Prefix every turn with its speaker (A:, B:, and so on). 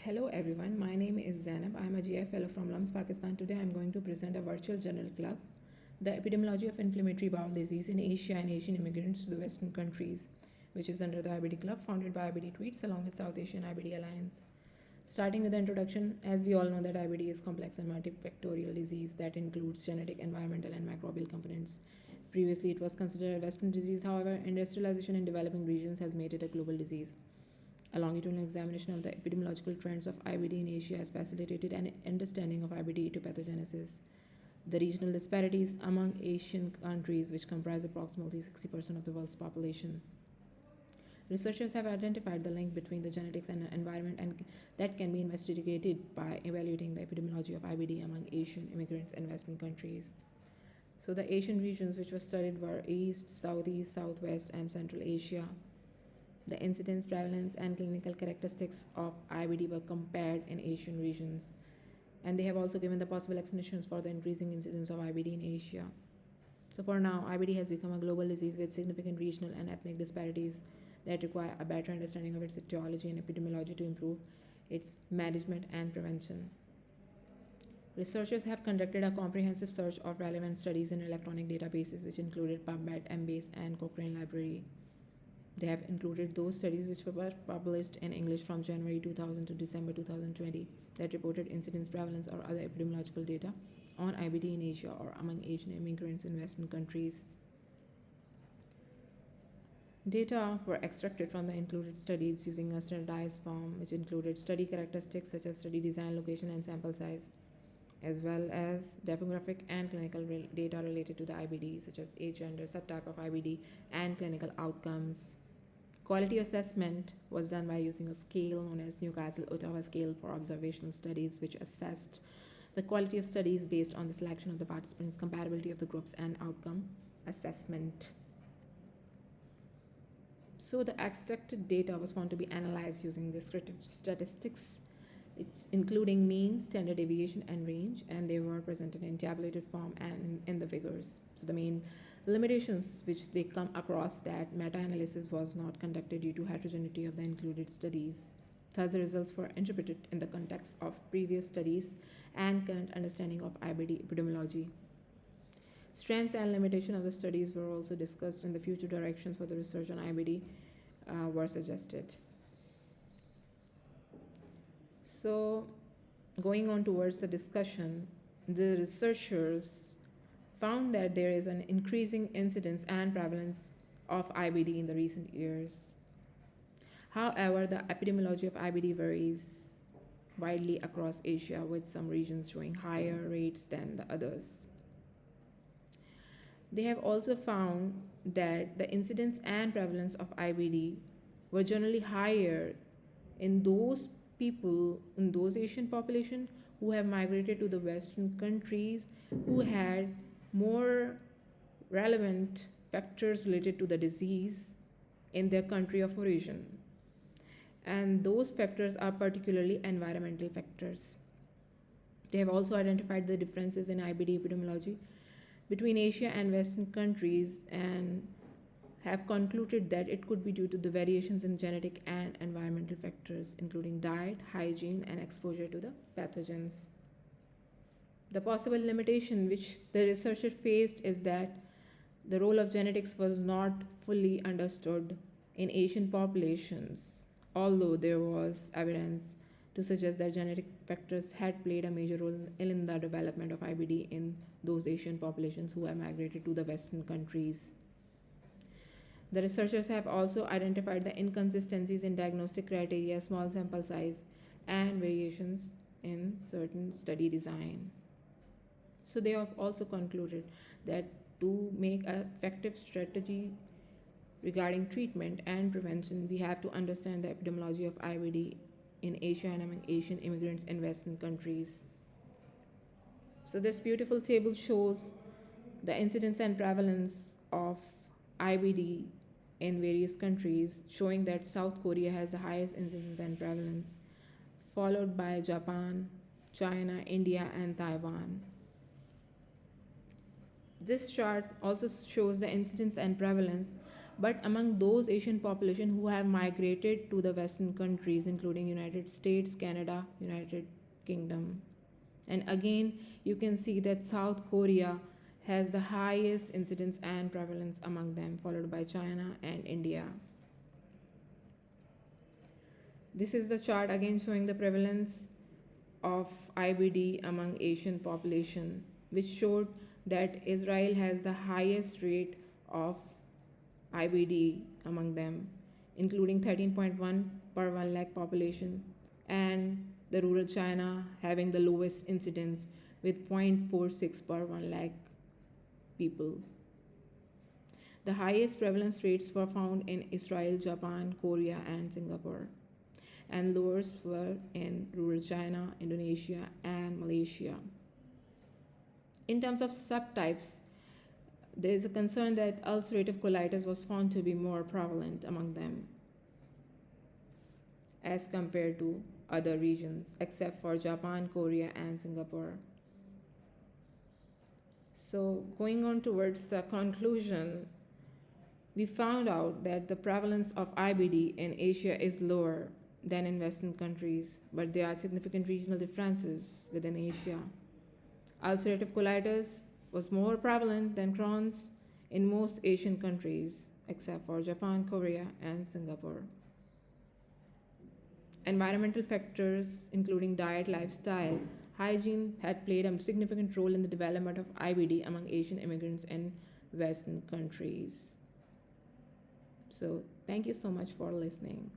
A: Hello everyone, my name is Zainab. I am a GI fellow from LUMS, Pakistan. Today I am going to present a virtual journal club, the epidemiology of inflammatory bowel disease in Asia and Asian immigrants to the Western countries, which is under the IBD Club founded by IBD Tweets along with South Asian IBD Alliance. Starting with the introduction, as we all know that IBD is complex and multifactorial disease that includes genetic, environmental and microbial components. Previously it was considered a Western disease, however, industrialization in developing regions has made it a global disease. A longitudinal examination of the epidemiological trends of IBD in Asia has facilitated an understanding of IBD pathogenesis. The regional disparities among Asian countries, which comprise approximately 60% of the world's population. Researchers have identified the link between the genetics and environment and that can be investigated by evaluating the epidemiology of IBD among Asian immigrants in Western countries. So the Asian regions which were studied were East, Southeast, Southwest and Central Asia. The incidence, prevalence, and clinical characteristics of IBD were compared in Asian regions, and they have also given the possible explanations for the increasing incidence of IBD in Asia. So, for now, IBD has become a global disease with significant regional and ethnic disparities that require a better understanding of its etiology and epidemiology to improve its management and prevention. Researchers have conducted a comprehensive search of relevant studies in electronic databases, which included PubMed, Embase, and Cochrane Library. They have included those studies which were published in English from January 2000 to December 2020 that reported incidence, prevalence, or other epidemiological data on IBD in Asia or among Asian immigrants in Western countries. Data were extracted from the included studies using a standardized form which included study characteristics such as study design, location, and sample size, as well as demographic and clinical data related to the IBD, such as age, gender, subtype of IBD, and clinical outcomes. Quality assessment was done by using a scale known as Newcastle-Ottawa scale for observational studies, which assessed the quality of studies based on the selection of the participants, comparability of the groups, and outcome assessment. So the extracted data was found to be analyzed using descriptive statistics, including mean, standard deviation, and range, and they were presented in tabulated form and in the figures. So the main limitations which they come across that meta-analysis was not conducted due to heterogeneity of the included studies. Thus, the results were interpreted in the context of previous studies and current understanding of IBD epidemiology. Strengths and limitations of the studies were also discussed, and the future directions for the research on IBD were suggested. So, going on towards the discussion, the researchers found that there is an increasing incidence and prevalence of IBD in the recent years. However, the epidemiology of IBD varies widely across Asia, with some regions showing higher rates than the others. They have also found that the incidence and prevalence of IBD were generally higher in those people, in those Asian population who have migrated to the Western countries, who had more relevant factors related to the disease in their country of origin. And those factors are particularly environmental factors. They have also identified the differences in IBD epidemiology between Asia and Western countries and have concluded that it could be due to the variations in genetic and environmental factors, including diet, hygiene, and exposure to the pathogens. The possible limitation which the researcher faced is that the role of genetics was not fully understood in Asian populations, although there was evidence to suggest that genetic factors had played a major role in the development of IBD in those Asian populations who have migrated to the Western countries. The researchers have also identified the inconsistencies in diagnostic criteria, small sample size, and variations in certain study design. So they have also concluded that to make an effective strategy regarding treatment and prevention, we have to understand the epidemiology of IBD in Asia and among Asian immigrants in Western countries. So this beautiful table shows the incidence and prevalence of IBD in various countries, showing that South Korea has the highest incidence and prevalence, followed by Japan, China, India, and Taiwan. This chart also shows the incidence and prevalence But among those Asian population who have migrated to the Western countries, including United States, Canada, United Kingdom, and again, you can see that South Korea has the highest incidence and prevalence among them, followed by China and India. This is the chart again showing the prevalence of IBD among Asian population, which showed that Israel has the highest rate of IBD among them, including 13.1 per 1 lakh population, and the rural China having the lowest incidence with 0.46 per 1 lakh people. The highest prevalence rates were found in Israel, Japan, Korea, and Singapore, and lowest were in rural China, Indonesia, and Malaysia. In terms of subtypes, there is a concern that ulcerative colitis was found to be more prevalent among them as compared to other regions except for Japan, Korea, and Singapore. So, going on towards the conclusion, we found out that the prevalence of IBD in Asia is lower than in Western countries, but there are significant regional differences within Asia. Ulcerative colitis was more prevalent than Crohn's in most Asian countries except for Japan, Korea, and Singapore. Environmental factors, including diet, lifestyle, hygiene, had played a significant role in the development of IBD among Asian immigrants in Western countries. So, thank you so much for listening.